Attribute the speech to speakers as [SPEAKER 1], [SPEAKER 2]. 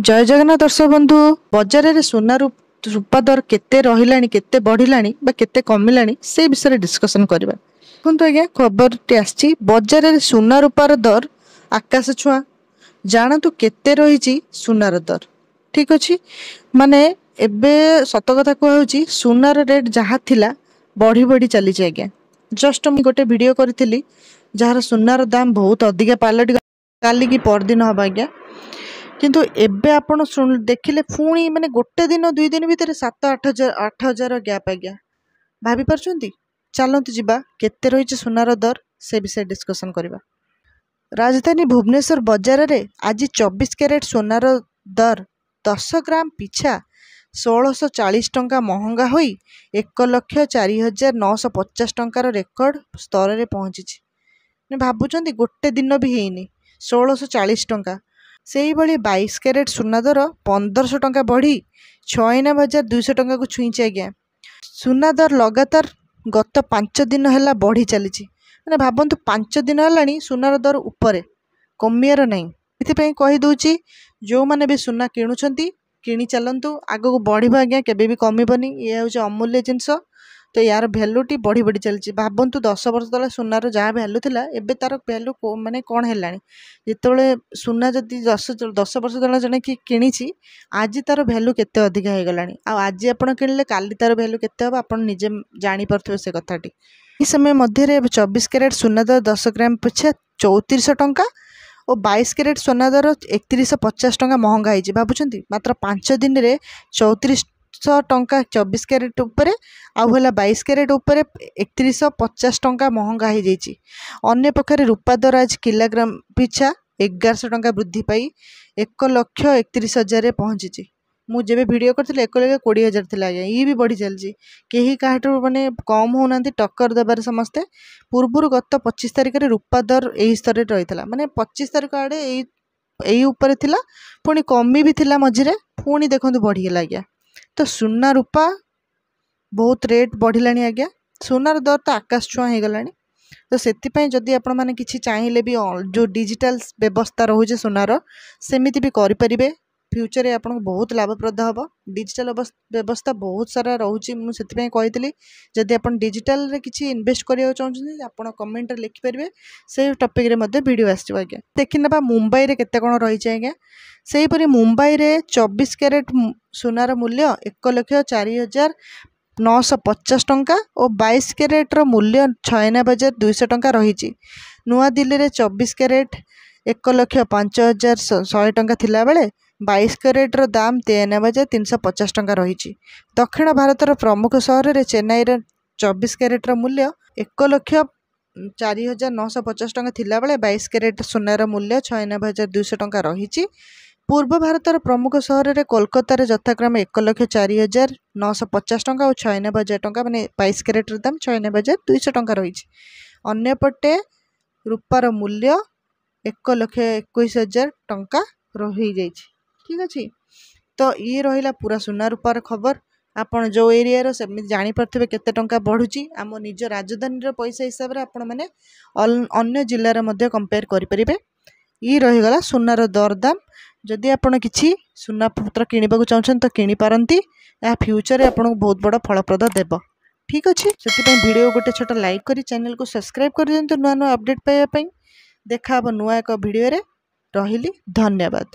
[SPEAKER 1] जय जगन्नाथ दर्शक बंधु बजार में सुना रूपा दर केते रहिलानी केते बढ़िलानी बा केते कमिलानी से विषय में डिस्कसन करबा। देखो आज्ञा खबर टी आछि बजार में सुना रूपार दर आकाश छुआ जानतु केते रही सुनार दर ठीक अच्छी माने एबे सत कथा कहूँ सुनार रेट जहाँ थिला बढ़ी बढ़ी चली आज्ञा। जस्ट मुझे गोटे वीडियो करी जार सुनार दाम बहुत अधिका पलटि काली की परदिन हम आज्ञा किंतु एबे आपण देखिले पुणी माने गोटे दिन दुई दिन भितर 7-8 हजार गैप आज्ञा भाभी पार्छंती। चलतु जीवा केते रही सुनार दर से विषय डिस्कसन करबा। राजधानी भुवनेश्वर बजार रे आज 24 कैरेट सुनार दर 10 ग्राम पिछा 1640 टंका महंगा होई 1,04,950 टंकार रेकर्ड स्तर रे पहुंची। भावुं गोटे दिन भी ହେଇନି 1640 टंका। से ही 22 कैरेट सुना दर 1500 टंका बढ़ी 96,200 टंका को छुईची आज्ञा। सुना दर लगातार गत 5 दिन है बढ़ी चली मैंने भावतु 5 दिन है सुनार दर उपरे कमियार नहीं। ये कहीदे जो मैंने भी सुना किणुंट किणी चलतु आग को बढ़ आज्ञा केबे भी कमिबनी। ये हूँ अमूल्य जिनस तो यार भैल्यूटी बढ़ी बढ़ी चलती। भावतु 10 वर्ष तले सुनार जहाँ भैल्यू थिला एबे तार भैल्यू माने कौन है जिते सुना जदि 10 वर्ष तले जड़े कि किणी आज तार भैल्यू केते अधिका हो गलानी आज आप किणले काली तार भैल्यू केते हम आप निजे जानीपे से कथाटी। इस समय मध्य 24 कैरेट सुना दर 10 ग्राम पिछा 3400 टंका और 22 कैरेट सोना दर 3150 टंका महंगा होती। भावुं मात्र 5 दिन में 3400 टंका 24 कैरेट उपरे आउ 22 कैरेट उपरे 3150 टंका महंगा हो जाइए। अन्य पक्षे रूपा दर आज किलोग्राम पिछा 1100 टंका वृद्धि पाई 1,31,000 पहुंची। मुझे वीडियो करती 1,20,000 थी आज्ञा ये भी बढ़ी चलती कहीं क्या माने कम होना टक्कर देवार समस्ते। पूर्वर गत 25 तारिख में रूपा दर यही स्तर रही है माने 25 तारिख आड़े यही उपरे थिला पुणी कमी भी थिला मझिरे पुणी देखो बढ़ीगला आज्ञा। तो सुना रूपा बहुत रेट बढ़िलानी आज्ञा। सुनार दर तो आकाश छुआ हो गलानी। तो से जदि आपण मैंने किसी चाहिए भी जो डिजिटल व्यवस्था रोचे सुनार सेमिति भी करें फ्यूचर आपको बहुत लाभप्रद हम। डिजिटल व्यवस्था बहुत सारा रोचे मुझे कही जदि आप डिजिटल रे किसी इन्वेस्ट करने चाहते आप कमेंट लिखिपारे से टॉपिक रे मध्य वीडियो आज्ञा। देखी ना मुंबई रे केते कौन रही आज्ञा। से ही मुंबई रे 24 कैरेट सुनार मूल्य 1,04,950 टंका और 22 कैरेट मूल्य 96,200 टंका रही। नुआ दिल्ली रे 24 कैरेट 1,05,100 टंका थिला बेले 22 कैरेट दाम 93,350 टंका रही। दक्षिण भारतर प्रमुख सहर रे चेन्नई रे 24 कैरेट मूल्य 1,04,950 टंका थिला बेले 22 कैरेट सुनार मूल्य 96,200 टंका रही। पूर्व भारतर प्रमुख सहर रे कोलकाता रे यथाक्रम 1,04,950 टंका और 96,000 टंका माने 22 कैरेट दाम 96,200 टंका रही। अन्यपटे रूपार मूल्य 1,21,000 टंका रही जाइए। ठीक अच्छे तो ये रहा पूरा सुना रूपार खबर। आपन जो एरिया सेमि जानीपे केते टंका बढ़ुची आम निज राजधानी पैसा हिसाब से आपण मैंने अन्य जिलार मध्य कंपेयर करें। ये रहीगला सुनार दर दाम। जदि आपण किसी सुना पत्र किणवा चाहते तो किनीपारती फ्यूचर में आपको बहुत बड़ा फलप्रद देव। ठीक अच्छे से वीडियो गोटे छोटा लाइक करी चैनल को सब्सक्राइब कर दिंतु नुआ नुआ अपडेट पाइबा। देखा नुआ एक वीडियो रे। रहिली धन्यवाद।